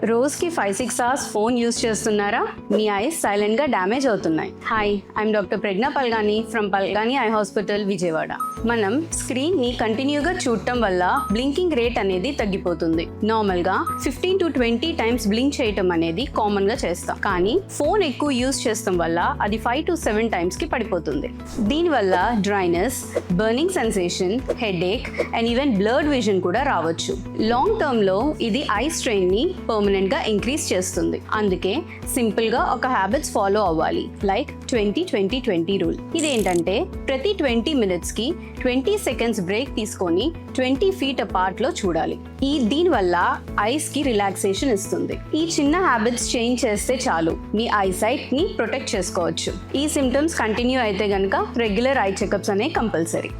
రోజుకి 5-6 hours phone use చేస్తున్నారా? మీ ఐస్ సైలెంట్గా డ్యామేజ్ అవుతున్నాయి. Hi, I am doctor Pragya Palgani from Palgani eye hospital, Vijayawada. మనం స్క్రీన్ని కంటిన్యూగా చూడటం వల్ల బ్లింకింగ్ రేట్ అనేది తగ్గిపోతుంది. నార్మల్గా 15 to 20 టైమ్స్ బ్లింక్ చేయటం అనేది కామన్గా చేస్తాం. కానీ ఫోన్ ఎక్కువ యూజ్ చేస్తాం వల్ల అది 5 to 7 టైమ్స్కి పడిపోతుంది. దీనివల్ల dryness, burning sensation, headache and even blurred vision కూడా రావచ్చు. లాంగ్ టర్మ్లో ఇది ఐ స్ట్రెయిన్ని పర్మనెంట్గా ఇంక్రీజ్ చేస్తుంది. అందుకే సింపుల్గా ఒక హ్యాబిట్స్ ఫాలో అవ్వాలి. Like 20-20-20 rule. ఇదేంటంటే ప్రతి 20 మినిట్స్కి 20 సెకండ్స్ బ్రేక్ తీసుకొని 20 feet అపార్ట్లో చూడాలి. దీనివల్ల ఐస్కి రిలాక్సేషన్ ఇస్తుంది. ఈ చిన్న హ్యాబిట్స్ చేంజ్ చేస్తే చాలు, మీ ఐసైట్ని ప్రొటెక్ట్ చేసుకోవచ్చు. ఈ సిమ్టమ్స్ కంటిన్యూ అయితే కనుక రెగ్యులర్ ఐ చెకప్స్ అనేవి కంపల్సరీ.